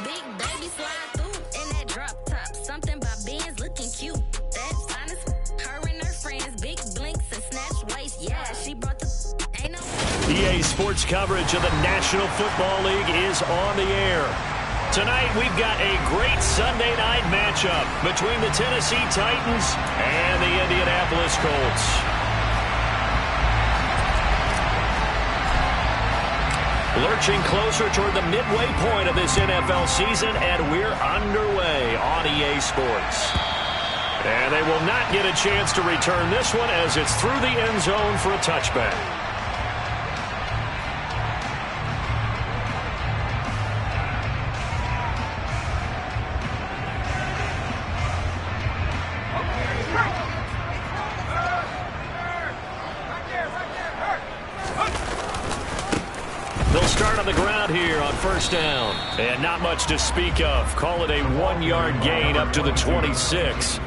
Big baby slide through in that drop top. Something about Benz looking cute. That's honest. Her and her friends, big blinks and snatch waist. Yeah, she brought the ain't no. EA Sports coverage of the National Football League is on the air. Tonight we've got a great Sunday night matchup between the Tennessee Titans and the Indianapolis Colts. Lurching closer toward the midway point of this NFL season, and we're underway on EA Sports. And they will not get a chance to return this one as it's through the end zone for a touchback. They'll start on the ground here on first down. And not much to speak of. Call it a 1-yard gain up to the 26.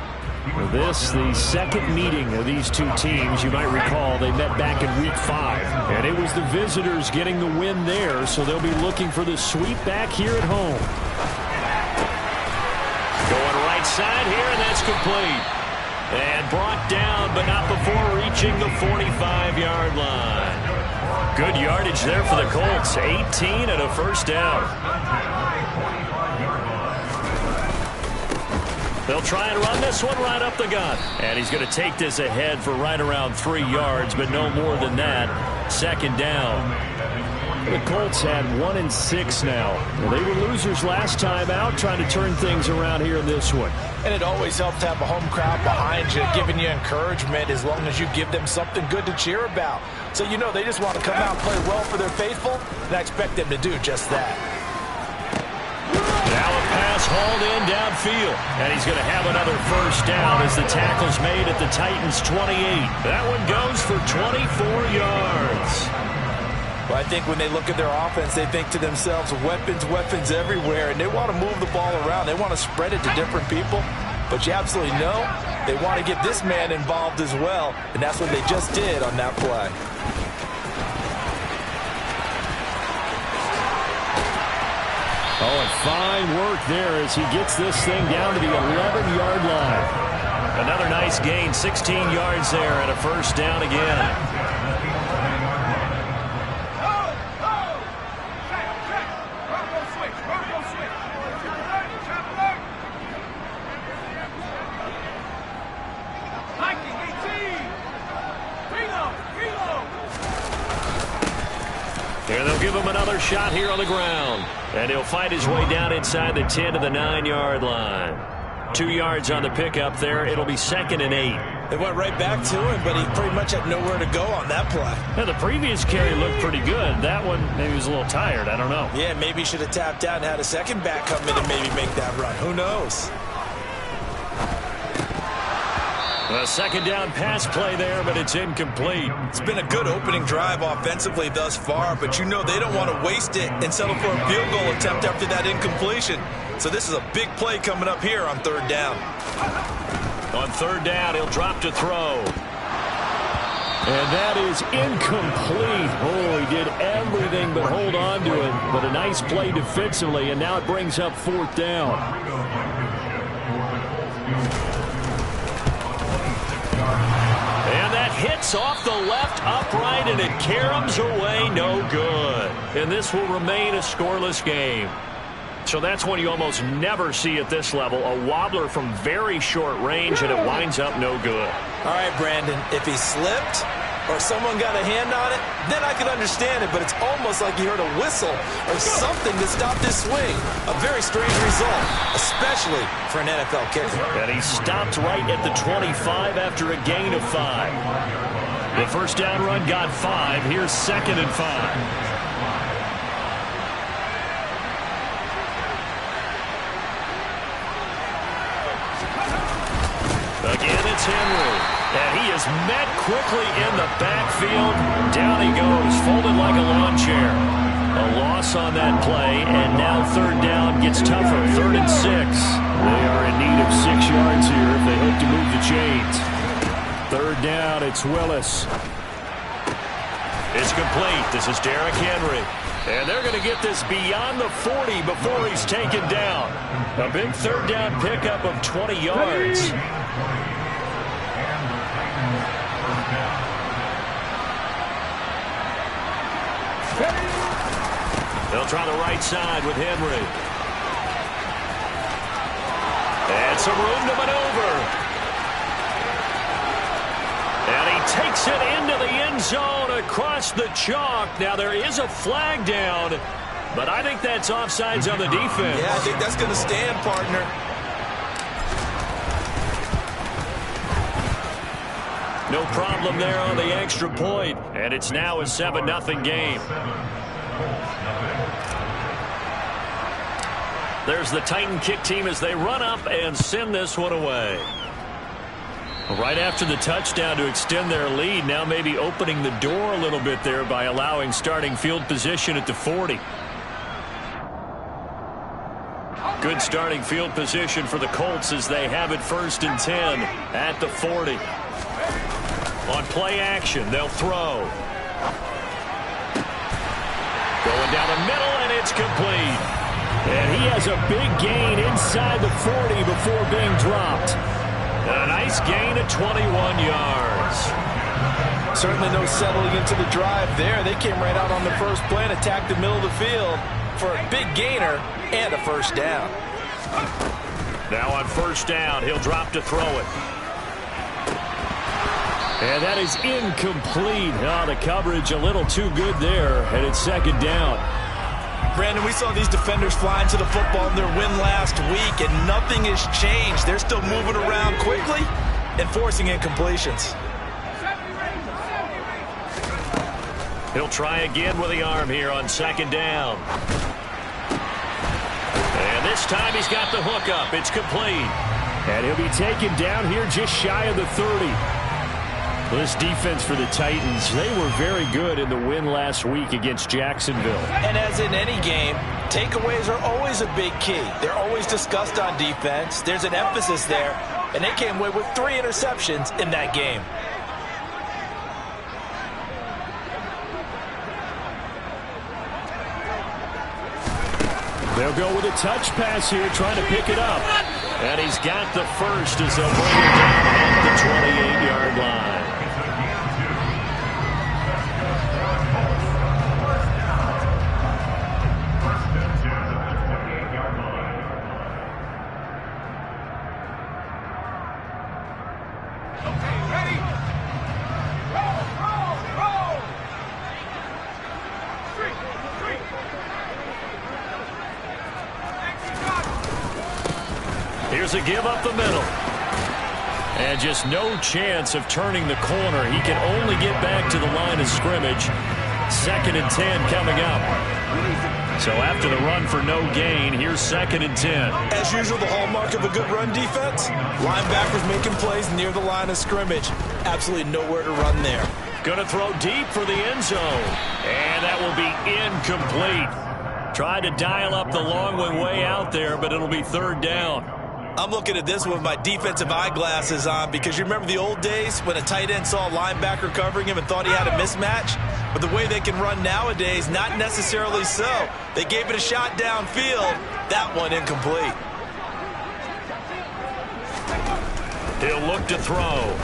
This, the second meeting of these two teams. You might recall they met back in Week 5. And it was the visitors getting the win there, so they'll be looking for the sweep back here at home. Going right side here, and that's complete. And brought down, but not before reaching the 45-yard line. Good yardage there for the Colts. 18 and a first down. They'll try and run this one right up the gut. And he's going to take this ahead for right around 3 yards, but no more than that. Second down. The Colts had 1-6 now. They were losers last time out, trying to turn things around here in this one. And it always helps to have a home crowd behind you, giving you encouragement as long as you give them something good to cheer about. So you know they just want to come out and play well for their faithful, and I expect them to do just that. Now a pass hauled in downfield, and he's going to have another first down as the tackle's made at the Titans' 28. That one goes for 24 yards. Well, I think when they look at their offense, they think to themselves, weapons, weapons everywhere, and they want to move the ball around. They want to spread it to different people, but you absolutely know they want to get this man involved as well, and that's what they just did on that play. Oh, and fine work there as he gets this thing down to the 11-yard line. Another nice gain, 16 yards there, and a first down again. And they'll give him another shot here on the ground. And he'll fight his way down inside the 10 to the 9-yard line. 2 yards on the pickup there. It'll be 2nd and 8. They went right back to him, but he pretty much had nowhere to go on that play. Now, the previous carry looked pretty good. That one, maybe he was a little tired. I don't know. Yeah, maybe he should have tapped out and had a second back come in and maybe make that run. Who knows? A second down pass play there, but it's incomplete. It's been a good opening drive offensively thus far, but you know they don't want to waste it and settle for a field goal attempt after that incompletion. So this is a big play coming up here on third down. On third down, he'll drop to throw. And that is incomplete. Oh, he did everything but hold on to it. But a nice play defensively, and now it brings up fourth down. Hits off the left upright, and it caroms away, no good. And this will remain a scoreless game. So that's one you almost never see at this level. A wobbler from very short range, and it winds up no good. All right, Brandon, if he slipped or someone got a hand on it, then I could understand it, but it's almost like you heard a whistle or something to stop this swing. A very strange result, especially for an NFL kicker. And he stopped right at the 25 after a gain of 5. The first down run got 5. Here's 2nd and 5. Again, it's Henry. And he is met quickly in the backfield. Down he goes, folded like a lawn chair. A loss on that play, and now third down gets tougher. 3rd and 6. They are in need of 6 yards here if they hope to move the chains. Third down, it's Willis. It's complete. This is Derrick Henry. And they're going to get this beyond the 40 before he's taken down. A big third down pickup of 20 yards. They'll try the right side with Henry. And some room to maneuver. And he takes it into the end zone across the chalk. Now there is a flag down, but I think that's offsides on the defense. Yeah, I think that's going to stand, partner. No problem there on the extra point, and it's now a 7-0 game. There's the Titan kick team as they run up and send this one away. Right after the touchdown to extend their lead, now maybe opening the door a little bit there by allowing starting field position at the 40. Good starting field position for the Colts as they have it 1st and 10 at the 40. On play action, they'll throw. Going down the middle, and it's complete. And he has a big gain inside the 40 before being dropped. A nice gain of 21 yards. Certainly no settling into the drive there. They came right out on the first play and attacked the middle of the field for a big gainer and a first down. Now on first down, he'll drop to throw it. And that is incomplete. Oh, the coverage a little too good there, and it's 2nd down. Brandon, we saw these defenders fly into the football in their win last week, and nothing has changed. They're still moving around quickly and forcing incompletions. He'll try again with the arm here on 2nd down. And this time he's got the hook up. It's complete. And he'll be taken down here just shy of the 30. This defense for the Titans, they were very good in the win last week against Jacksonville. And as in any game, takeaways are always a big key. They're always discussed on defense. There's an emphasis there, and they came away with 3 interceptions in that game. They'll go with a touch pass here, trying to pick it up. And he's got the first as they'll bring it down at the 28-yard line. Here's a give up the middle. And just no chance of turning the corner. He can only get back to the line of scrimmage. 2nd and 10 coming up. So after the run for no gain, here's 2nd and 10. As usual, the hallmark of a good run defense, linebackers making plays near the line of scrimmage. Absolutely nowhere to run there. Going to throw deep for the end zone. And that will be incomplete. Tried to dial up the long way out there, but it'll be 3rd down. I'm looking at this with my defensive eyeglasses on because you remember the old days when a tight end saw a linebacker covering him and thought he had a mismatch? But the way they can run nowadays, not necessarily so. They gave it a shot downfield. That one incomplete. He'll look to throw.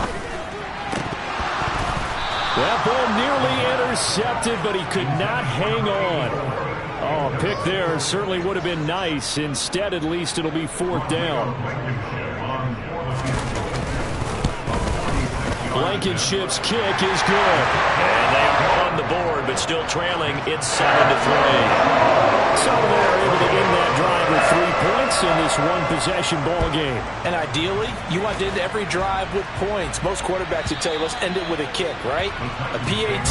That ball nearly intercepted, but he could not hang on. Oh, a pick there certainly would have been nice. Instead, at least it'll be 4th down. Blankenship's kick is good. And they are on the board, but still trailing. It's 7-3. So they're able to end that drive with 3 points in this one-possession ball game. And ideally, you want to end every drive with points. Most quarterbacks would tell you, let's end it with a kick, right? A PAT,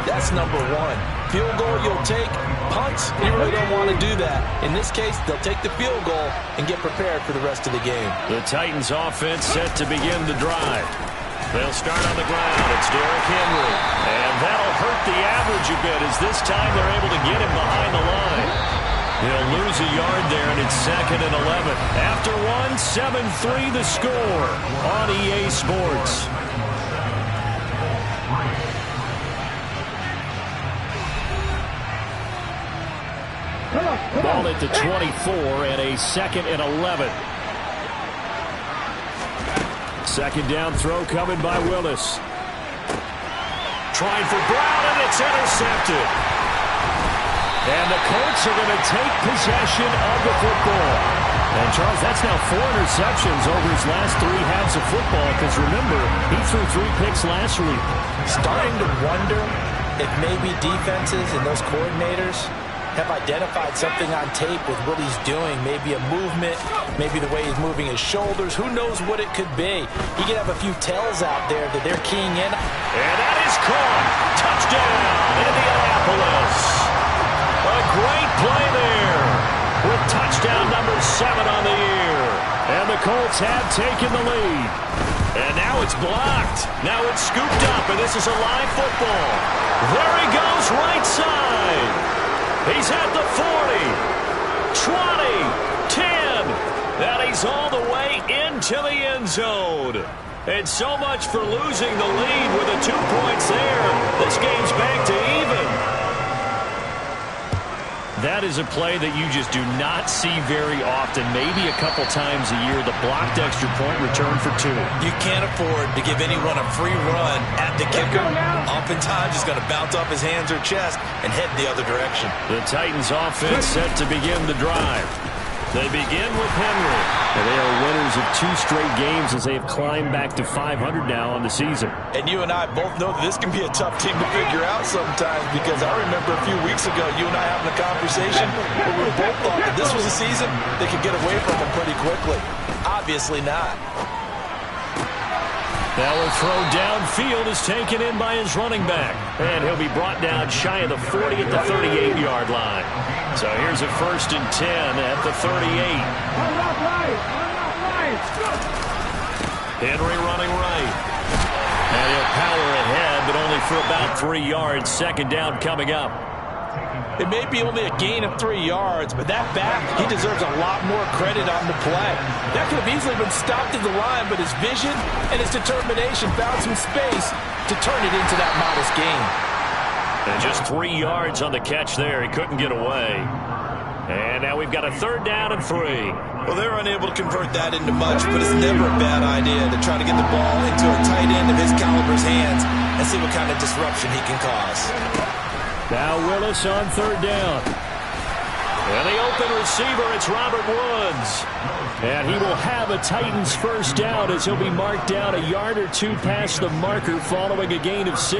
that's number 1. Field goal you'll take. Punts, you really don't want to do that. In this case, they'll take the field goal and get prepared for the rest of the game. The Titans offense set to begin the drive. They'll start on the ground. It's Derrick Henry. And that'll hurt the average a bit as this time they're able to get him behind the line. He'll lose a yard there, and it's 2nd and 11. After one, 7-3 the score on EA Sports. Ball at the 24 and a 2nd and 11. Second down throw coming by Willis. Trying for Brown, and it's intercepted. And the Colts are going to take possession of the football. And, Charles, that's now 4 interceptions over his last 3 halves of football, because, remember, he threw 3 picks last week. Starting to wonder if maybe defenses and those coordinators have identified something on tape with what he's doing. Maybe a movement, maybe the way he's moving his shoulders. Who knows what it could be? He could have a few tells out there that they're keying in. And that is caught. Touchdown, Indianapolis. A great play there with touchdown number 7 on the year. And the Colts have taken the lead. And now it's blocked. Now it's scooped up, and this is a live football. There he goes, right side. He's at the 40, 20, 10, and he's all the way into the end zone. And so much for losing the lead with the 2 points there. This game's back to even. That is a play that you just do not see very often, maybe a couple times a year, the blocked extra point return for 2. You can't afford to give anyone a free run at the kicker. Oftentimes, he's going to bounce off his hands or chest and head the other direction. The Titans offense set to begin the drive. They begin with Henry. And they are winners of 2 straight games as they have climbed back to 500 now on the season. And you and I both know that this can be a tough team to figure out sometimes, because I remember a few weeks ago you and I having a conversation where we both thought that this was a season they could get away from them pretty quickly. Obviously not. Now a throw downfield is taken in by his running back. And he'll be brought down shy of the 40 at the 38-yard line. So here's a 1st and 10 at the 38. Henry running right. And he'll power ahead, but only for about 3 yards. 2nd down coming up. It may be only a gain of 3 yards, but that back, he deserves a lot more credit on the play. That could have easily been stopped at the line, but his vision and his determination found some space to turn it into that modest gain. And just 3 yards on the catch there. He couldn't get away. And now we've got a 3rd down and 3. Well, they're unable to convert that into much, but it's never a bad idea to try to get the ball into a tight end of his caliber's hands and see what kind of disruption he can cause. Now Willis on 3rd down. And the open receiver, it's Robert Woods. And he will have a Titans 1st down as he'll be marked down a yard or 2 past the marker following a gain of 6.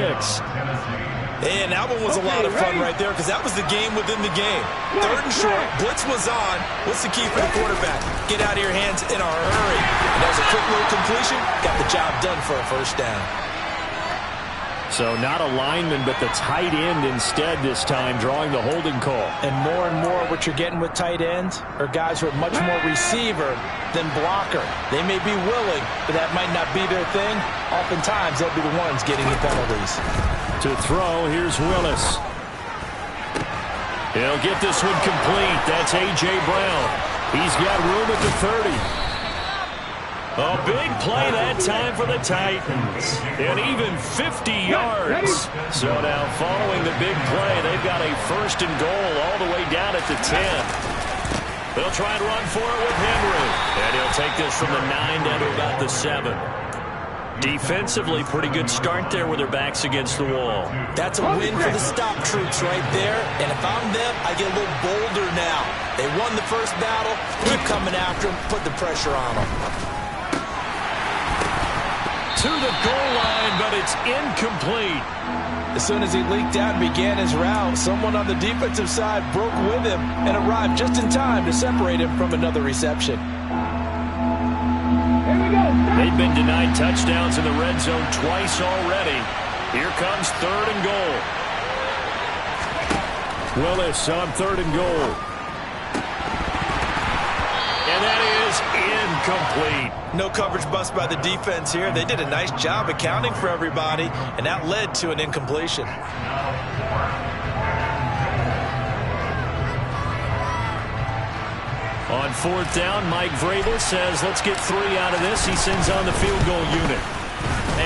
And that one was a lot of fun right there, because that was the game within the game. 3rd and short, blitz was on. What's the key for the quarterback? Get out of your hands in a hurry. And that was a quick little completion. Got the job done for a 1st down. So not a lineman, but the tight end instead this time, drawing the holding call. And more what you're getting with tight ends are guys who are much more receiver than blocker. They may be willing, but that might not be their thing. Oftentimes, they'll be the ones getting the penalties. To throw, here's Willis. He'll get this one complete. That's A.J. Brown. He's got room at the 30. A big play that time for the Titans. And even 50 yards. So now following the big play, they've got a 1st and goal all the way down at the 10. They'll try and run for it with Henry. And he'll take this from the 9 down to about the 7. Defensively, pretty good start there with their backs against the wall. That's a win for the stop troops right there. And if I'm them, I get a little bolder now. They won the 1st battle. Keep coming after them. Put the pressure on them. To the goal line, but it's incomplete. As soon as he leaked out and began his route, someone on the defensive side broke with him and arrived just in time to separate him from another reception. They've been denied touchdowns in the red zone twice already. Here comes 3rd and goal. Willis on 3rd and goal. And that is incomplete. No coverage bust by the defense here. They did a nice job accounting for everybody, and that led to an incompletion. On 4th down, Mike Vrabel says, let's get 3 out of this. He sends on the field goal unit.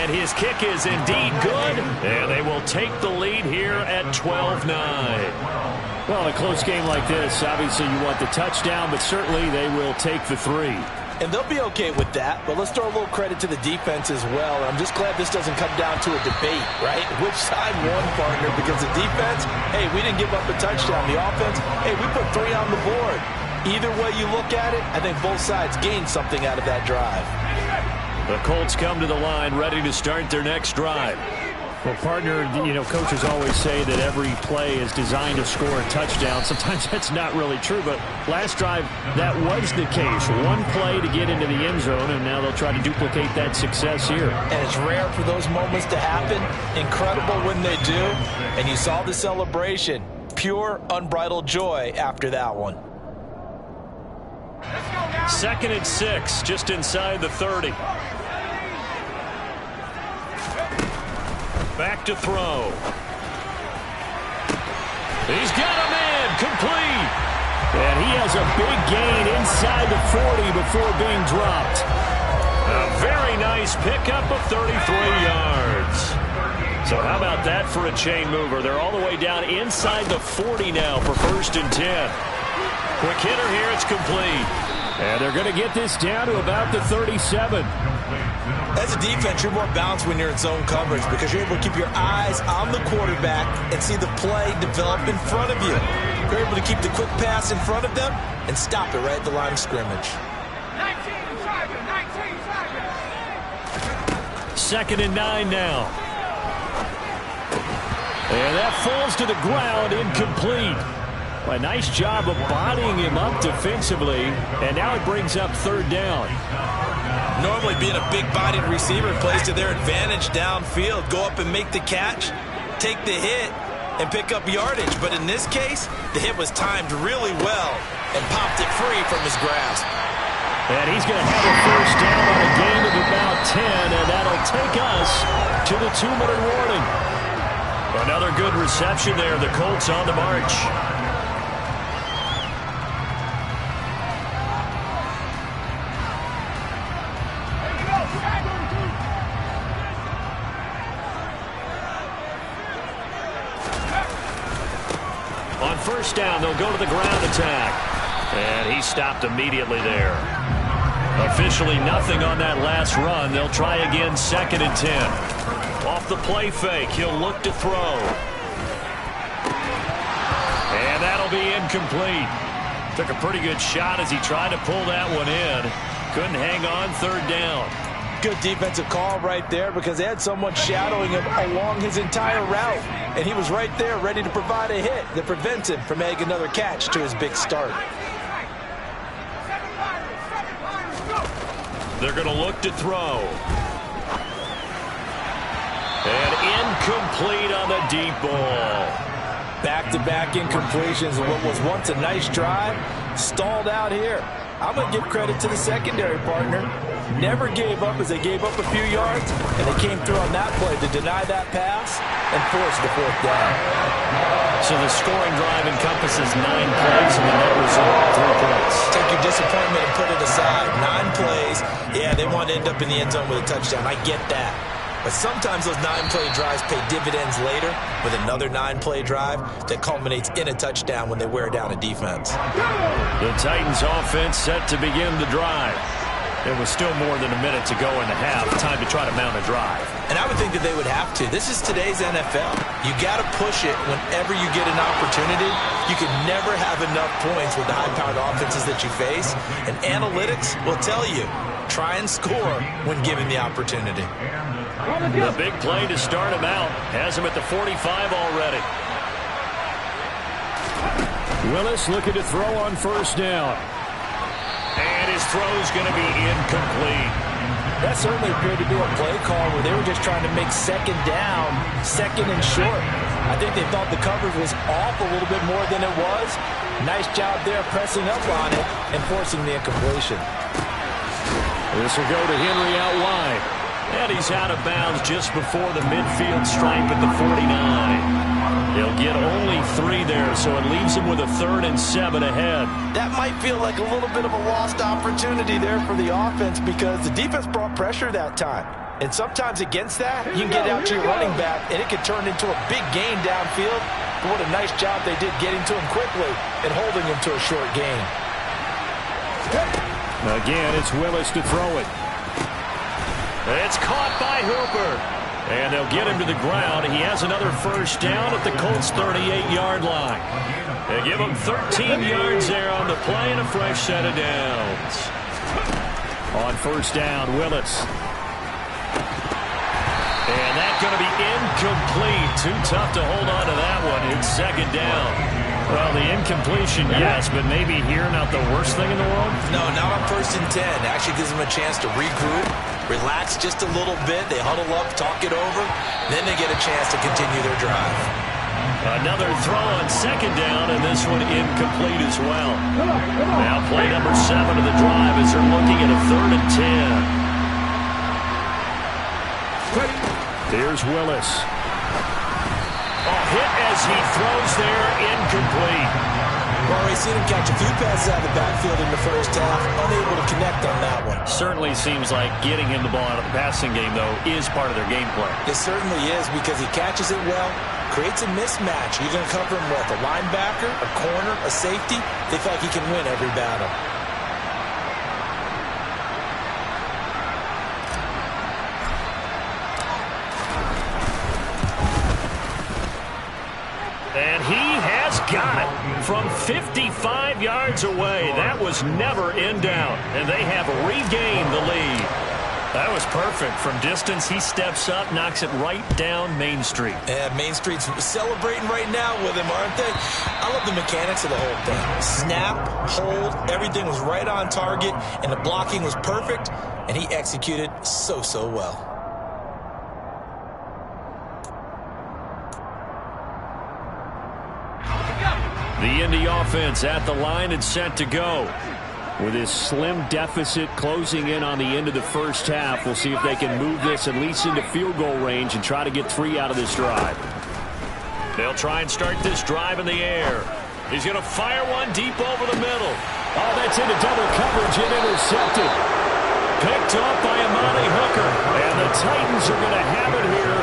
And his kick is indeed good. And they will take the lead here at 12-9. Well, in a close game like this, obviously you want the touchdown, but certainly they will take the 3. And they'll be okay with that, but let's throw a little credit to the defense as well. And I'm just glad this doesn't come down to a debate, right? Which side won, partner? Because the defense, hey, we didn't give up a touchdown. The offense, hey, we put 3 on the board. Either way you look at it, I think both sides gained something out of that drive. The Colts come to the line ready to start their next drive. Well, partner, coaches always say that every play is designed to score a touchdown. Sometimes that's not really true, but last drive, that was the case. One play to get into the end zone, and now they'll try to duplicate that success here. And it's rare for those moments to happen. Incredible when they do. And you saw the celebration. Pure, unbridled joy after that one. 2nd and 6, just inside the 30. Back to throw. He's got a man, complete. And he has a big gain inside the 40 before being dropped. A very nice pickup of 33 yards. So how about that for a chain mover? They're all the way down inside the 40 now for 1st and 10. Quick hitter here, it's complete. And they're going to get this down to about the 37. As a defense, you're more balanced when you're in zone coverage because you're able to keep your eyes on the quarterback and see the play develop in front of you. You're able to keep the quick pass in front of them and stop it right at the line of scrimmage. 2nd and 9 now. And that falls to the ground, incomplete. A nice job of bodying him up defensively, and now it brings up 3rd down. Normally being a big-bodied receiver plays to their advantage downfield. Go up and make the catch, take the hit, and pick up yardage. But in this case, the hit was timed really well and popped it free from his grasp. And he's going to have a 1st down on a gain of about 10, and that'll take us to the 2-minute warning. Another good reception there. The Colts on the march. On 1st down, they'll go to the ground attack. And he stopped immediately there. Officially nothing on that last run. They'll try again 2nd and 10. Off the play fake, he'll look to throw. And that'll be incomplete. Took a pretty good shot as he tried to pull that one in. Couldn't hang on 3rd down. Good defensive call right there because they had someone shadowing him along his entire route. And he was right there ready to provide a hit that prevents him from making another catch to his big start. They're going to look to throw. And incomplete on the deep ball. Back-to-back incompletions of what was once a nice drive. Stalled out here. I'm going to give credit to the secondary partner. Never gave up as they gave up a few yards, and they came through on that play to deny that pass and force the 4th down. So the scoring drive encompasses 9 plays and the net result 3 points. Take your disappointment and put it aside. 9 plays. Yeah, they want to end up in the end zone with a touchdown. I get that. But sometimes those 9-play drives pay dividends later with another 9-play drive that culminates in a touchdown when they wear down a defense. The Titans offense set to begin the drive. It was still more than a minute to go in the half. Time to try to mount a drive. And I would think that they would have to. This is today's NFL. You got to push it whenever you get an opportunity. You can never have enough points with the high-powered offenses that you face. And analytics will tell you, try and score when given the opportunity. The big play to start him out. Has him at the 45 already. Willis looking to throw on 1st down. And his throw's going to be incomplete. That certainly appeared to be a play call where they were just trying to make 2nd down, 2nd and short. I think they thought the coverage was off a little bit more than it was. Nice job there pressing up on it and forcing the incompletion. This will go to Henry out wide. And he's out of bounds just before the midfield stripe at the 49. He'll get only 3 there, so it leaves him with a 3rd and 7 ahead. That might feel like a little bit of a lost opportunity there for the offense because the defense brought pressure that time. And sometimes against that, you can get out to your running back, and it could turn into a big gain downfield. but what a nice job they did getting to him quickly and holding him to a short gain. Again, it's Willis to throw it. It's caught by Hooper. And they'll get him to the ground. He has another first down at the Colts' 38-yard line. They give him 13 yards there on the play and a fresh set of downs. On first down, Willis. And that's going to be incomplete. Too tough to hold on to that one. It's second down. Well, the incompletion, yes, but maybe here not the worst thing in the world? No, not on 1st and 10. Actually gives them a chance to regroup, relax just a little bit. They huddle up, talk it over. Then they get a chance to continue their drive. Another throw on second down, and this one incomplete as well. Now play number 7 of the drive as they're looking at a 3rd and 10. Here's Willis. Hit as he throws there, incomplete. Well, we've seen him catch a few passes out of the backfield in the first half, unable to connect on that one. Certainly seems like getting him the ball out of the passing game, though, is part of their game plan. It certainly is because he catches it well, creates a mismatch. You're going to cover him with a linebacker, a corner, a safety. They feel like he can win every battle. And he has got it from 55 yards away. That was never in doubt. And they have regained the lead. That was perfect. From distance, he steps up, knocks it right down Main Street. Yeah, Main Street's celebrating right now with him, aren't they? I love the mechanics of the whole thing. Snap, hold, everything was right on target, and the blocking was perfect, and he executed so well. The Indy offense at the line and set to go. With his slim deficit closing in on the end of the first half, we'll see if they can move this at least into field goal range and try to get 3 out of this drive. They'll try and start this drive in the air. He's going to fire one deep over the middle. Oh, that's into double coverage and intercepted. Picked off by Amani Hooker. And the Titans are going to have it here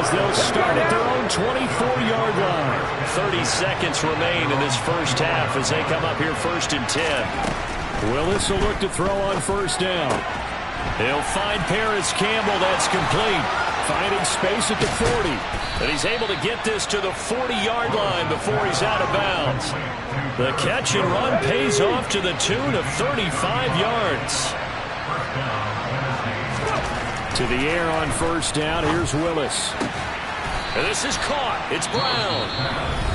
as they'll start at their own 24-yard line. 30 seconds remain in this first half as they come up here 1st and 10. Willis will look to throw on first down. He'll find Paris Campbell. That's complete. Finding space at the 40. And he's able to get this to the 40-yard line before he's out of bounds. The catch and run pays off to the tune of 35 yards. To the air on first down. Here's Willis. And this is caught. It's Brown.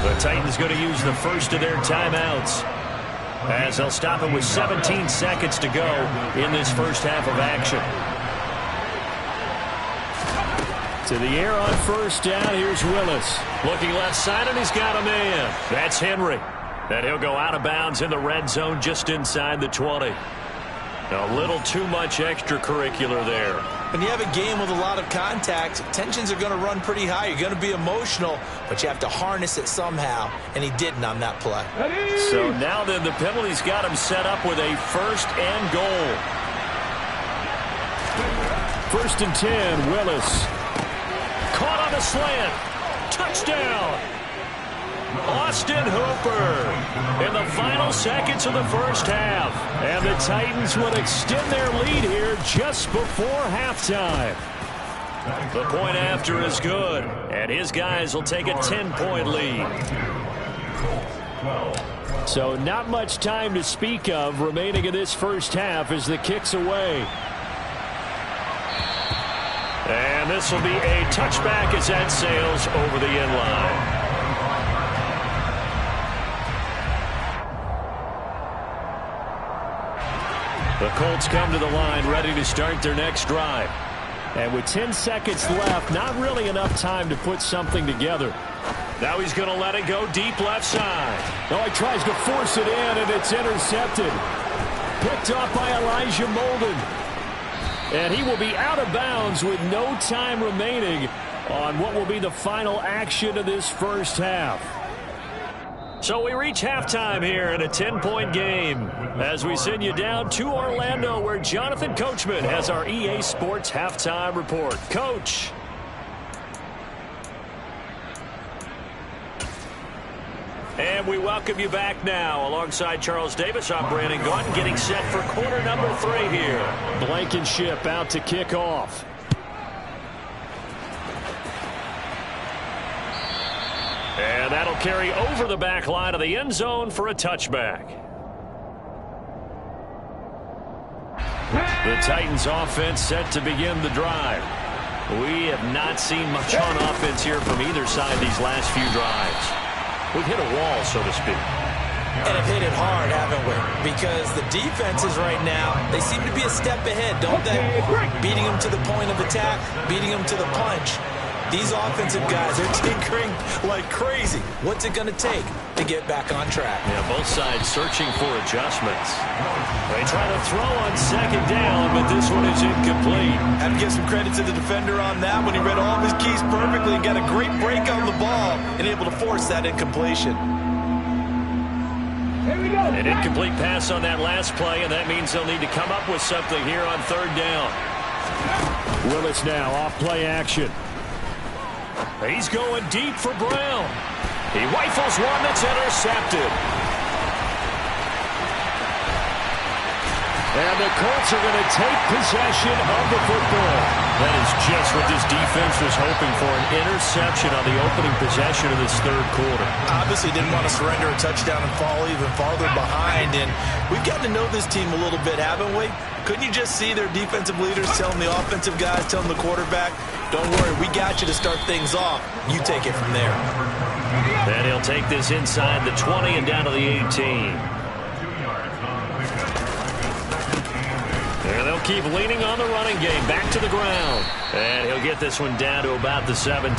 The Titans going to use the first of their timeouts, as they'll stop it with 17 seconds to go in this first half of action. To the air on first down, here's Willis. Looking left side, and he's got a man. That's Henry. And he'll go out of bounds in the red zone just inside the 20. A little too much extracurricular there. When you have a game with a lot of contact, tensions are going to run pretty high. You're going to be emotional, but you have to harness it somehow, and he didn't on that play. So now then, the penalty's got him set up with a 1st and goal. 1st and 10, Willis. Caught on the slant. Touchdown. Austin Hooper in the final seconds of the first half. And the Titans will extend their lead here just before halftime. The point after is good, and his guys will take a 10-point lead. So not much time to speak of remaining in this first half as the kick's away. And this will be a touchback as that sails over the end line. The Colts come to the line ready to start their next drive. And with 10 seconds left, not really enough time to put something together. Now he's going to let it go deep left side. Oh, he tries to force it in, and it's intercepted. Picked off by Elijah Molden. And he will be out of bounds with no time remaining on what will be the final action of this first half. So we reach halftime here in a 10-point game as we send you down to Orlando, where Jonathan Coachman has our EA Sports halftime report. Coach. And we welcome you back now. Alongside Charles Davis, I'm Brandon Gaudin, getting set for quarter number 3 here. Blankenship out to kick off. And that'll carry over the back line of the end zone for a touchback. The Titans offense set to begin the drive. We have not seen much on offense here from either side these last few drives. We've hit a wall, so to speak. And have hit it hard, haven't we? Because the defenses right now, they seem to be a step ahead, don't they? Beating them to the point of attack, beating them to the punch. These offensive guys are tinkering like crazy. What's it going to take to get back on track? Yeah, both sides searching for adjustments. They try to throw on second down, but this one is incomplete. Have to give some credit to the defender on that one. He read all of his keys perfectly and got a great break on the ball and able to force that incompletion. An incomplete pass on that last play, and that means they'll need to come up with something here on third down. Willis now off play action. He's going deep for Brown. He rifles one that's intercepted. And the Colts are going to take possession of the football. That is just what this defense was hoping for, an interception on the opening possession of this third quarter. Obviously didn't want to surrender a touchdown and fall even farther behind. And we've gotten to know this team a little bit, haven't we? Couldn't you just see their defensive leaders telling the offensive guys, telling the quarterback, don't worry, we got you to start things off. You take it from there. And he'll take this inside the 20 and down to the 18. And they'll keep leaning on the running game. Back to the ground. And he'll get this one down to about the 17.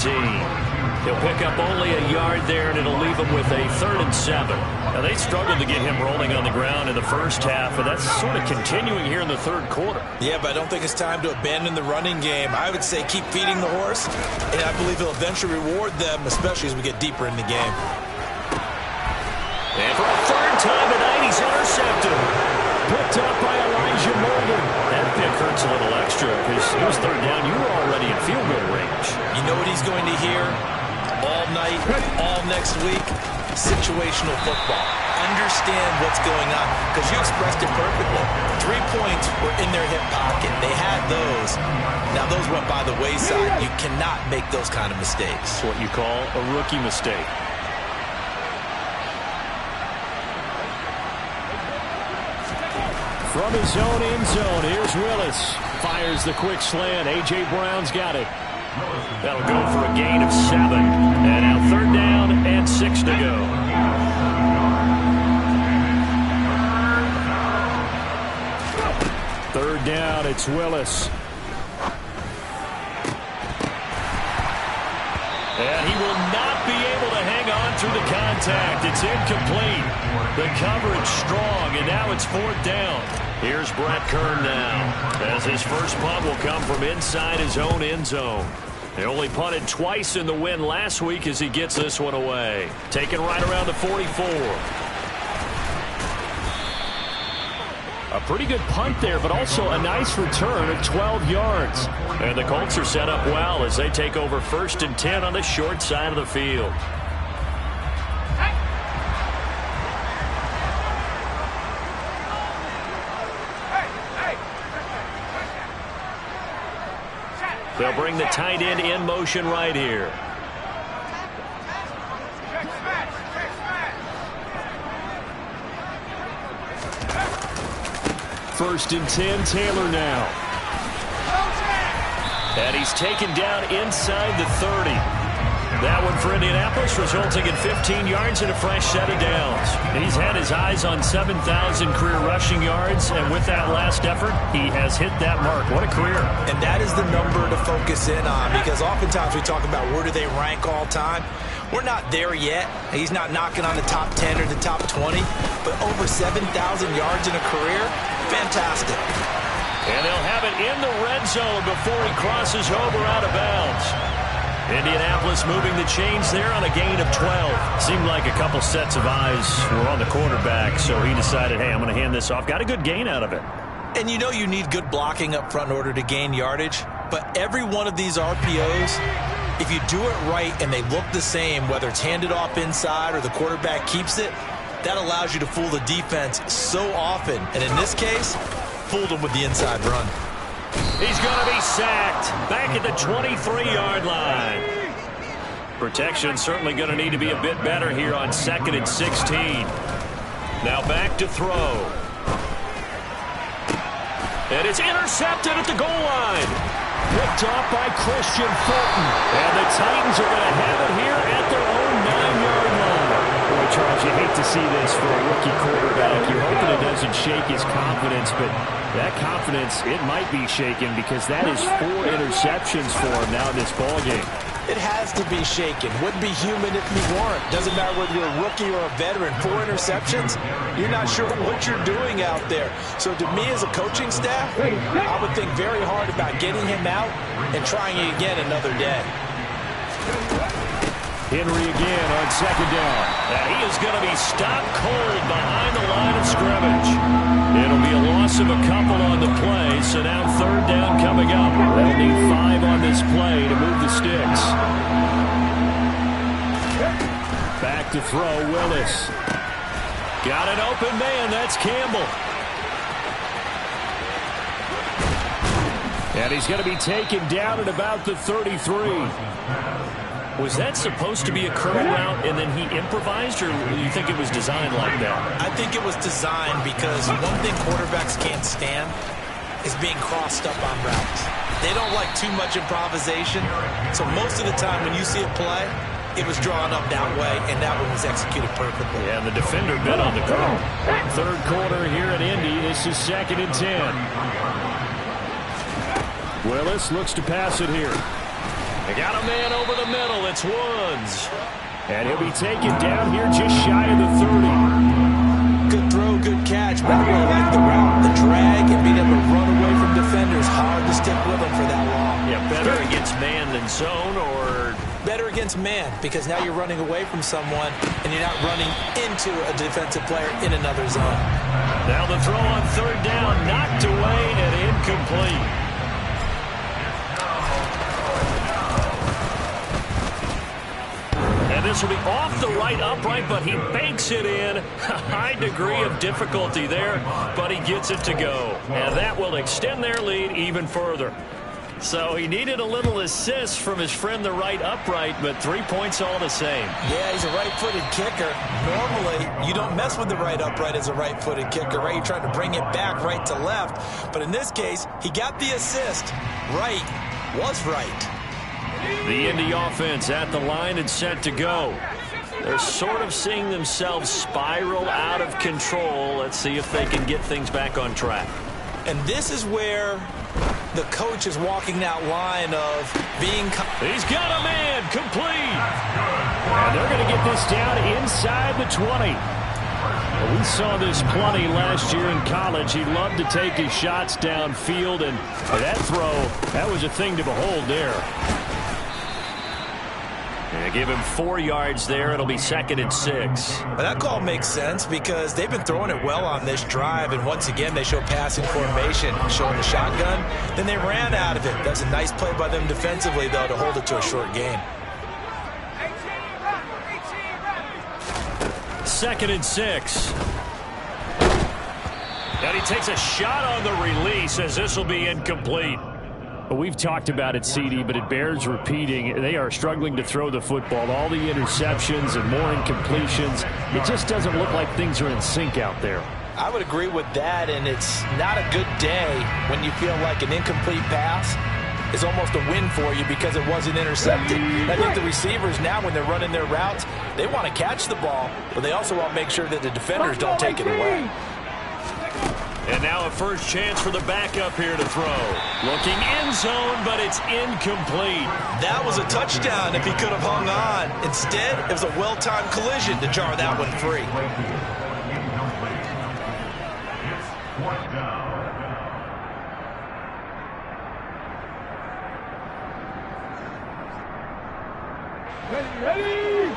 He'll pick up only a yard there, and it'll leave him with a 3rd and 7. Now, they struggled to get him rolling on the ground in the first half, and that's sort of continuing here in the third quarter. Yeah, but I don't think it's time to abandon the running game. I would say keep feeding the horse, and I believe he'll eventually reward them, especially as we get deeper in the game. And for a 3rd time tonight, he's intercepted. Picked up by Elijah Molden. That pick hurts a little extra because it was 3rd down. You were already in field goal range. You know what he's going to hear all night, all next week? Situational football. Understand what's going on, because you expressed it perfectly. 3 points were in their hip pocket. They had those. Now, those went by the wayside. You cannot make those kind of mistakes. It's what you call a rookie mistake. From his own end zone, here's Willis. Fires the quick slant. A.J. Brown's got it. That'll go for a gain of 7. And now 3rd down and 6 to go. Third down, it's Willis. And he will not be able to hang on through the contact. It's incomplete. The coverage strong, and now it's 4th down. Here's Brett Kern now, as his first punt will come from inside his own end zone. They only punted twice in the win last week as he gets this one away. Taken right around the 44. A pretty good punt there, but also a nice return of 12 yards. And the Colts are set up well as they take over 1st and 10 on the short side of the field. They'll bring the tight end in motion right here. First and 10, Taylor now. And he's taken down inside the 30. That one for Indianapolis, resulting in 15 yards and a fresh set of downs. He's had his eyes on 7,000 career rushing yards, and with that last effort, he has hit that mark. What a career. And that is the number to focus in on, because oftentimes we talk about where do they rank all time. We're not there yet. He's not knocking on the top 10 or the top 20, but over 7,000 yards in a career, fantastic. And they'll have it in the red zone before he crosses over out of bounds. Indianapolis moving the chains there on a gain of 12. Seemed like a couple sets of eyes were on the quarterback, so he decided, hey, I'm going to hand this off. Got a good gain out of it. And you know you need good blocking up front in order to gain yardage, but every one of these RPOs If you do it right and they look the same, whether it's handed off inside or the quarterback keeps it, that allows you to fool the defense so often. And in this case, fooled them with the inside run. He's going to be sacked back at the 23-yard line. Protection certainly going to need to be a bit better here on 2nd and 16. Now back to throw. And it's intercepted at the goal line. Picked off by Christian Fulton. And the Titans are going to have it here at their own 9-yard line. Boy, Charles, you hate to see this for a rookie quarterback. You're hoping it doesn't shake his confidence, but that confidence, it might be shaken because that is 4 interceptions for him now in this ballgame. It has to be shaken. Wouldn't be human if you weren't. Doesn't matter whether you're a rookie or a veteran. 4 interceptions, you're not sure what you're doing out there. So to me as a coaching staff, I would think very hard about getting him out and trying it again another day. Henry again on 2nd down. And he is going to be stopped cold behind the line of scrimmage. It'll be a loss of a couple on the play, so now 3rd down coming up. They'll need 5 on this play to move the sticks. Back to throw, Willis. Got an open man, that's Campbell. And he's going to be taken down at about the 33. Was that supposed to be a curl route and then he improvised, or do you think it was designed like that? I think it was designed because one thing quarterbacks can't stand is being crossed up on routes. They don't like too much improvisation, so most of the time when you see a play, it was drawn up that way, and that one was executed perfectly. Yeah, and the defender bit on the curl. 3rd quarter here at Indy. This is 2nd and 10. Willis looks to pass it here. They got a man over the middle. It's Woods. And he'll be taken down here just shy of the 30. Good throw, good catch. But I really like the route, the drag, and being able to run away from defenders. Hard to stick with them for that long. Yeah, better against man than zone, or? Better against man, because now you're running away from someone, and you're not running into a defensive player in another zone. Now the throw on 3rd down, knocked away and incomplete. And this will be off the right upright, but he banks it in. A high degree of difficulty there, but he gets it to go. And that will extend their lead even further. So he needed a little assist from his friend the right upright, but 3 points all the same. Yeah, he's a right-footed kicker. Normally, you don't mess with the right upright as a right-footed kicker, right? You're trying to bring it back right to left. But in this case, he got the assist. Right was right. The Indy offense at the line and set to go. They're sort of seeing themselves spiral out of control. Let's see if they can get things back on track. And this is where the coach is walking that line of being... He's got a man, complete. And they're going to get this down inside the 20. Well, we saw this plenty last year in college. He loved to take his shots downfield, and that throw, that was a thing to behold there. And give him 4 yards there. It'll be 2nd and 6. But that call makes sense because they've been throwing it well on this drive, and once again they show passing formation, showing the shotgun. Then they ran out of it. That's a nice play by them defensively, though, to hold it to a short gain. 2nd and 6. And he takes a shot on the release as this will be incomplete. We've talked about it, CD, but it bears repeating. They are struggling to throw the football. All the interceptions and more incompletions. It just doesn't look like things are in sync out there. I would agree with that, and it's not a good day when you feel like an incomplete pass is almost a win for you because it wasn't intercepted. I think the receivers now, when they're running their routes, they want to catch the ball, but they also want to make sure that the defenders don't take it away. And now a first chance for the backup here to throw. Looking end zone, but it's incomplete. That was a touchdown if he could have hung on. Instead, it was a well-timed collision to jar that one free. Ready?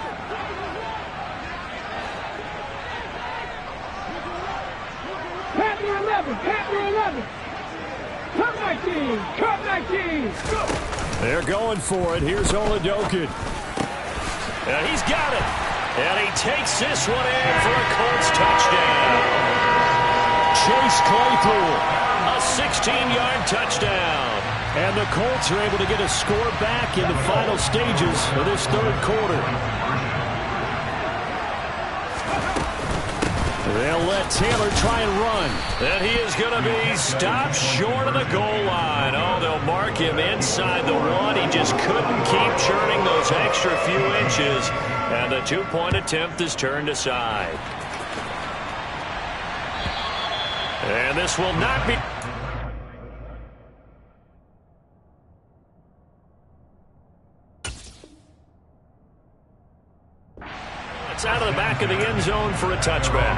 Panther 11, Panther 11. Cut 19, cut 19. Go. They're going for it. Here's Oladokin. And he's got it. And he takes this one in for a Colts touchdown. Chase Claypool, a 16-yard touchdown. And the Colts are able to get a score back in the final stages of this third quarter. They'll let Taylor try and run. And he is going to be stopped short of the goal line. Oh, they'll mark him inside the one. He just couldn't keep churning those extra few inches. And the two-point attempt is turned aside. And this will not be... It's out of the back of the end zone for a touchback.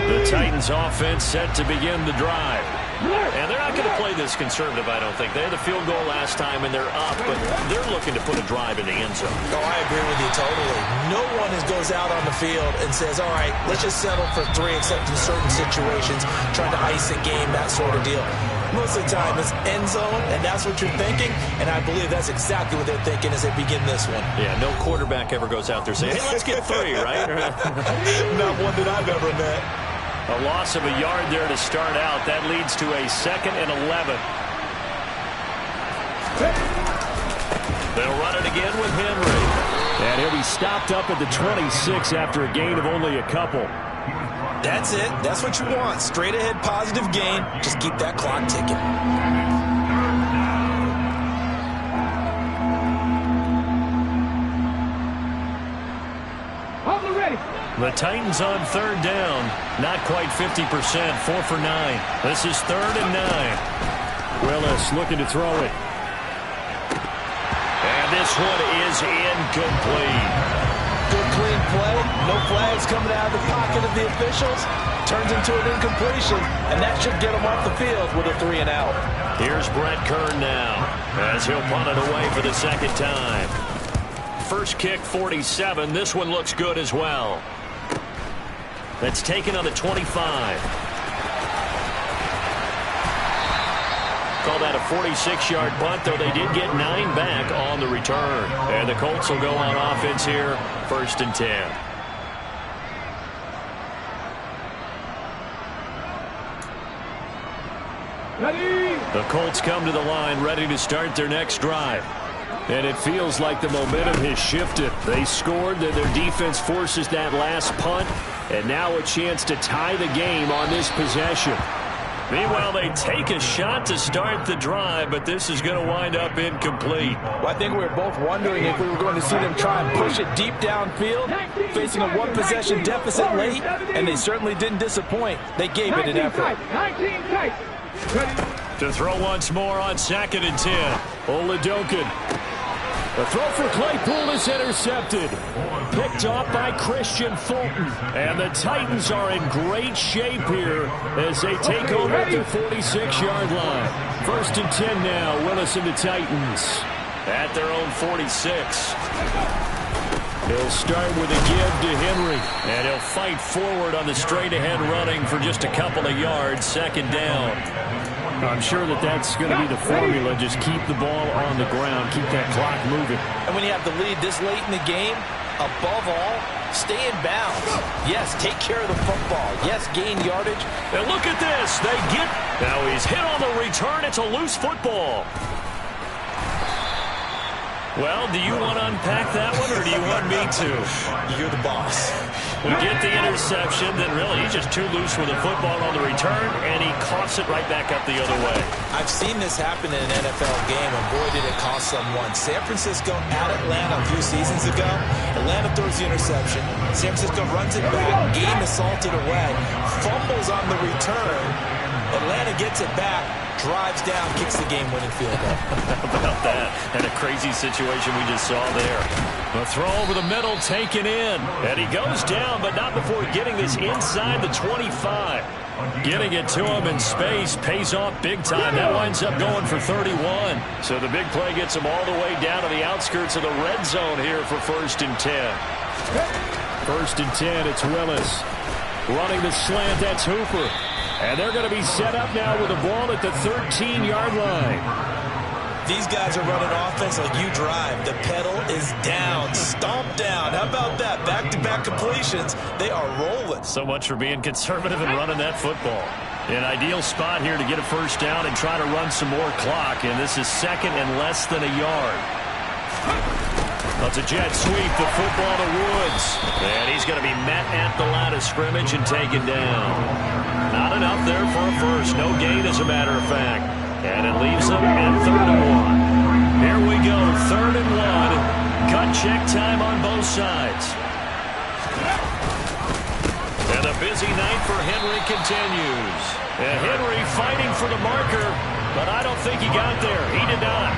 The Titans offense set to begin the drive. And they're not going to play this conservative, I don't think. They had the field goal last time, and they're up, but they're looking to put a drive in the end zone. Oh, I agree with you totally. No one goes out on the field and says, all right, let's just settle for 3, except in certain situations, trying to ice a game, that sort of deal. Most of the time, it's end zone, and that's what you're thinking, and I believe that's exactly what they're thinking as they begin this one. Yeah, no quarterback ever goes out there saying, hey, let's get 3, right? Not one that I've ever met. A loss of a yard there to start out. That leads to a 2nd and 11. They'll run it again with Henry. And he'll be stopped up at the 26 after a gain of only a couple. That's it. That's what you want. Straight ahead positive gain. Just keep that clock ticking. The Titans on 3rd down. Not quite 50%. 4 for 9. This is 3rd and 9. Willis looking to throw it. And this one is incomplete. Good clean play. No flags coming out of the pocket of the officials. Turns into an incompletion, and that should get him off the field with a 3 and out. Here's Brett Kern now as he'll punt it away for the 2nd time. First kick, 47. This one looks good as well. That's taken on the 25. Call that a 46-yard punt, though they did get 9 back on the return. And the Colts will go on offense here, 1st and 10. Ready. The Colts come to the line, ready to start their next drive. And it feels like the momentum has shifted. They scored, then their defense forces that last punt, and now a chance to tie the game on this possession. Meanwhile, they take a shot to start the drive, but this is going to wind up incomplete. Well, I think we were both wondering if we were going to see them try and push it deep downfield, facing a one-possession deficit late, and they certainly didn't disappoint. They gave it an effort. To throw once more on 2nd and 10. Oladokin. The throw for Claypool is intercepted. Picked off by Christian Fulton. And the Titans are in great shape here as they take over at their 46-yard line. 1st and 10 now. Willis and the Titans at their own 46. He'll start with a give to Henry. And he'll fight forward on the straight-ahead running for just a couple of yards. 2nd down. I'm sure that that's going to be the formula. Just keep the ball on the ground. Keep that clock moving. And when you have the lead this late in the game, above all, stay in bounds. Yes, take care of the football. Yes, gain yardage. And look at this. They get... Now he's hit on the return. It's a loose football. Well, do you want to unpack that one, or do you want me to? You're the boss. We get the interception, then really he's just too loose with the football on the return, and he coughs it right back up the other way. I've seen this happen in an NFL game, and boy, did it cost someone. San Francisco at Atlanta a few seasons ago. Atlanta throws the interception. San Francisco runs it back. Game is salted away. Fumbles on the return. Atlanta gets it back, drives down, kicks the game-winning field goal. How about that? And a crazy situation we just saw there. The throw over the middle taken in. And he goes down, but not before getting this inside the 25. Getting it to him in space pays off big time. That winds up going for 31. So the big play gets him all the way down to the outskirts of the red zone here for 1st and 10. 1st and 10, it's Willis. Running the slant, that's Hooper. And they're going to be set up now with the ball at the 13-yard line. These guys are running offense like you drive. The pedal is down, stomp down. How about that? Back-to-back completions. They are rolling. So much for being conservative and running that football. An ideal spot here to get a first down and try to run some more clock, and this is second and less than a yard. That's a jet sweep, the football to Woods. And he's going to be met at the line of scrimmage and taken down. Not enough there for a first. No gain, as a matter of fact. And it leaves them at 3rd and 1. Here we go, 3rd and 1. Gut check time on both sides. And a busy night for Henry continues. And Henry fighting for the marker, but I don't think he got there. He did not.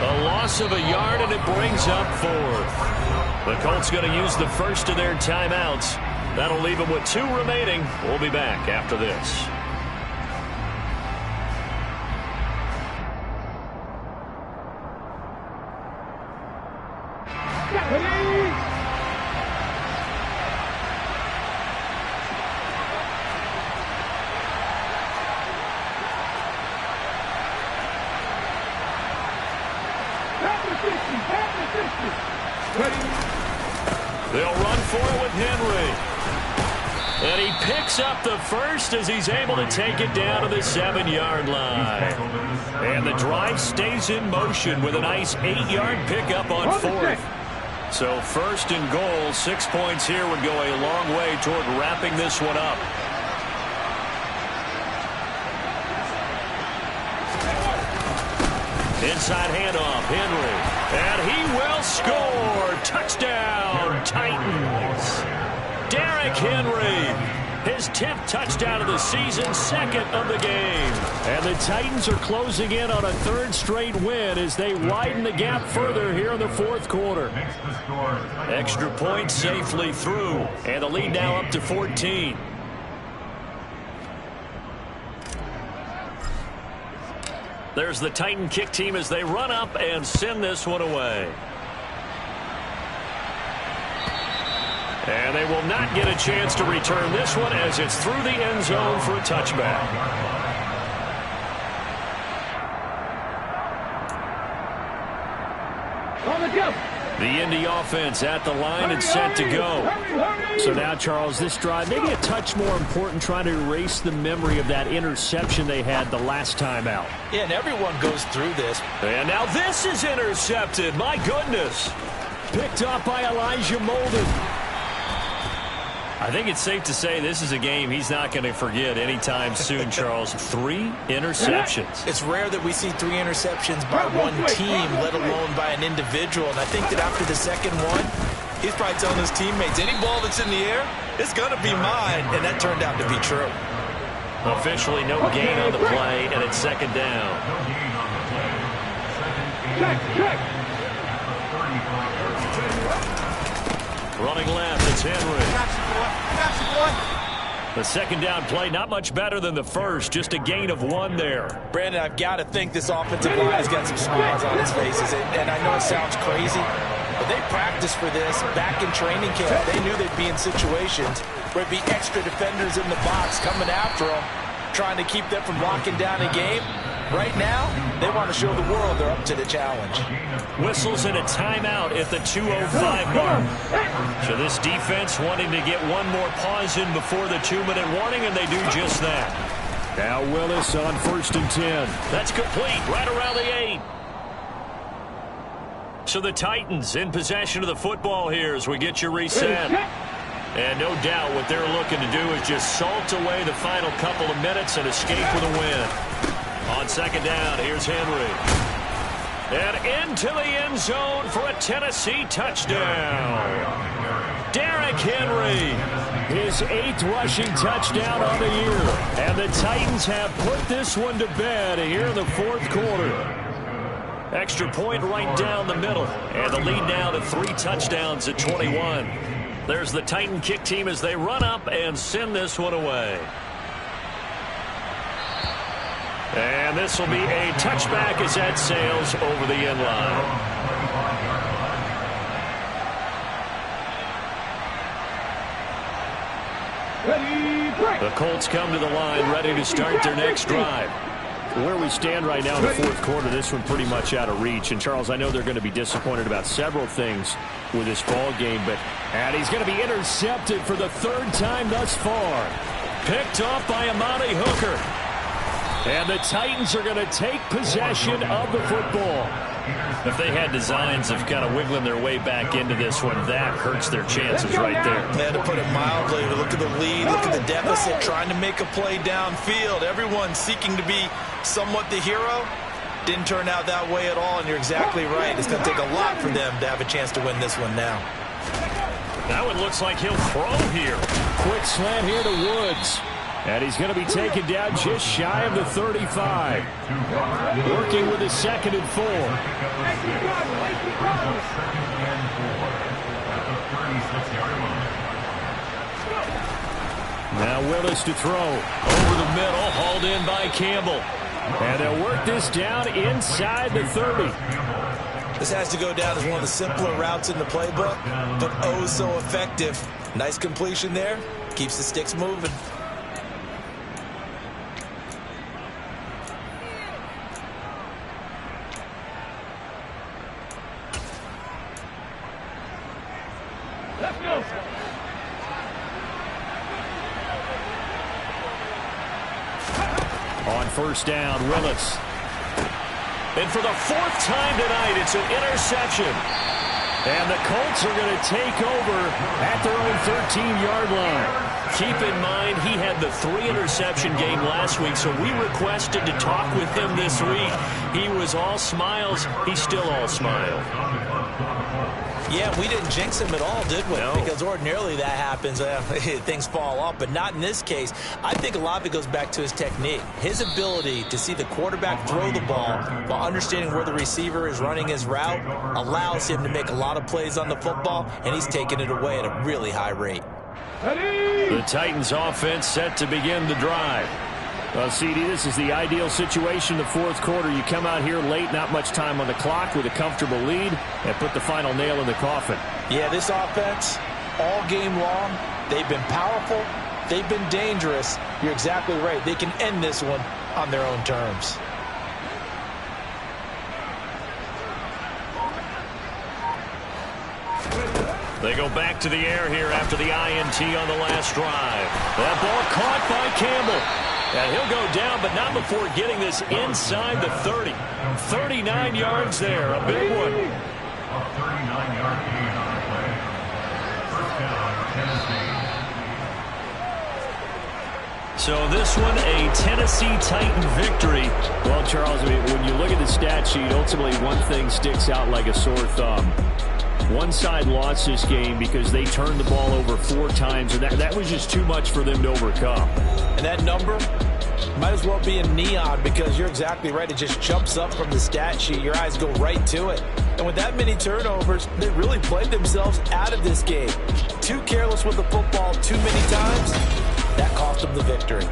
A loss of a yard, and it brings up 4th. The Colts going to use the first of their timeouts. That'll leave them with 2 remaining. We'll be back after this. They'll run for it with Henry. And he picks up the first as he's able to take it down to the 7-yard line. And the drive stays in motion with a nice 8-yard pickup on 4th. So 1st and goal, 6 points here would go a long way toward wrapping this one up. Inside handoff, Henry. And he will score. Touchdown, Titans. Derrick Henry. His 10th touchdown of the season, 2nd of the game. And the Titans are closing in on a 3rd straight win as they widen the gap further here in the 4th quarter. Extra point safely through. And the lead now up to 14. There's the Titan kick team as they run up and send this one away. And they will not get a chance to return this one as it's through the end zone for a touchback. The Indy offense at the line and set to go. So now, Charles, this drive maybe a touch more important, trying to erase the memory of that interception they had the last time out. Yeah, and everyone goes through this. And now this is intercepted. My goodness. Picked up by Elijah Molden. I think it's safe to say this is a game he's not going to forget anytime soon, Charles. 3 interceptions. It's rare that we see 3 interceptions by one team, let alone by an individual. And I think that after the second one, he's probably telling his teammates, any ball that's in the air, it's going to be mine. And that turned out to be true. Officially no gain on the play, and it's 2nd down. Running left, it's Henry. The 2nd down play, not much better than the first, just a gain of 1 there. Brandon, I've got to think this offensive line has got some smiles on its faces. And I know it sounds crazy, but they practiced for this back in training camp. They knew they'd be in situations where there'd be extra defenders in the box coming after them, trying to keep them from locking down a game. Right now, they want to show the world they're up to the challenge. Whistles in a timeout at the 2:05 mark. So this defense wanting to get one more pause in before the 2-minute warning, and they do just that. Now Willis on 1st and 10. That's complete, right around the 8. So the Titans in possession of the football here as we get you reset. And no doubt what they're looking to do is just salt away the final couple of minutes and escape with a win. On 2nd down, here's Henry. And into the end zone for a Tennessee touchdown. Derrick Henry, his 8th rushing touchdown on the year. And the Titans have put this one to bed here in the 4th quarter. Extra point right down the middle. And the lead now to 3 touchdowns at 21. There's the Titan kick team as they run up and send this one away. And this will be a touchback as that sails over the end line. The Colts come to the line ready to start their next drive. Where we stand right now in the fourth quarter, this one pretty much out of reach. And, Charles, I know they're going to be disappointed about several things with this ball game, and he's going to be intercepted for the third time thus far. Picked off by Amani Hooker. And the Titans are going to take possession of the football. If they had designs of kind of wiggling their way back into this one, that hurts their chances right there. Yeah, to put it mildly, look at the lead, look at the deficit, trying to make a play downfield. Everyone seeking to be somewhat the hero. Didn't turn out that way at all, and you're exactly right. It's going to take a lot for them to have a chance to win this one now. Now it looks like he'll throw here. Quick slant here to Woods. And he's going to be taken down just shy of the 35. Working with a 2nd and 4. Now Willis to throw. Over the middle, hauled in by Campbell. And they'll work this down inside the 30. This has to go down as one of the simpler routes in the playbook, but oh so effective. Nice completion there. Keeps the sticks moving. Let's go. On first down, Willis. And for the 4th time tonight, it's an interception. And the Colts are going to take over at their own 13-yard line. Keep in mind, he had the 3-interception game last week, so we requested to talk with him this week. He was all smiles. He's still all smile. Yeah, we didn't jinx him at all, did we? No. Because ordinarily that happens. Things fall off, but not in this case. I think a lot of it goes back to his technique. His ability to see the quarterback throw the ball while understanding where the receiver is running his route allows him to make a lot of plays on the football, and he's taking it away at a really high rate. The Titans offense set to begin the drive. Well, CD, this is the ideal situation in the fourth quarter. You come out here late, not much time on the clock with a comfortable lead, and put the final nail in the coffin. Yeah, this offense, all game long, they've been powerful, they've been dangerous. You're exactly right. They can end this one on their own terms. They go back to the air here after the INT on the last drive. That ball caught by Campbell. And he'll go down, but not before getting this inside the 30. 39 yards there, a big one. A 39-yard gain on the play. First down, Tennessee. So this one, a Tennessee Titan victory. Well, Charles, I mean, when you look at the stat sheet, ultimately one thing sticks out like a sore thumb. One side lost this game because they turned the ball over 4 times, and that was just too much for them to overcome. And that number might as well be in neon, because you're exactly right. It just jumps up from the stat sheet. Your eyes go right to it. And with that many turnovers, they really played themselves out of this game. Too careless with the football too many times. That cost them the victory.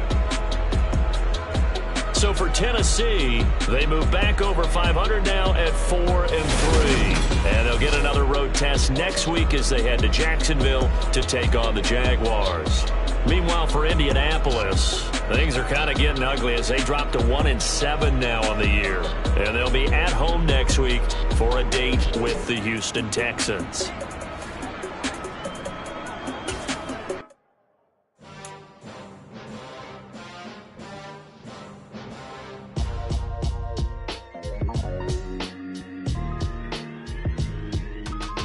So for Tennessee, they move back over 500 now at 4-3. And they'll get another road test next week as they head to Jacksonville to take on the Jaguars. Meanwhile, for Indianapolis, things are kind of getting ugly as they drop to 1-7 now on the year. And they'll be at home next week for a date with the Houston Texans.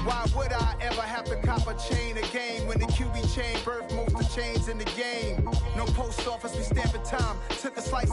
Why would I ever have to cop a chain again when the QB chain birthed most of the chains in the game? No post office, we stamping time. Took a slice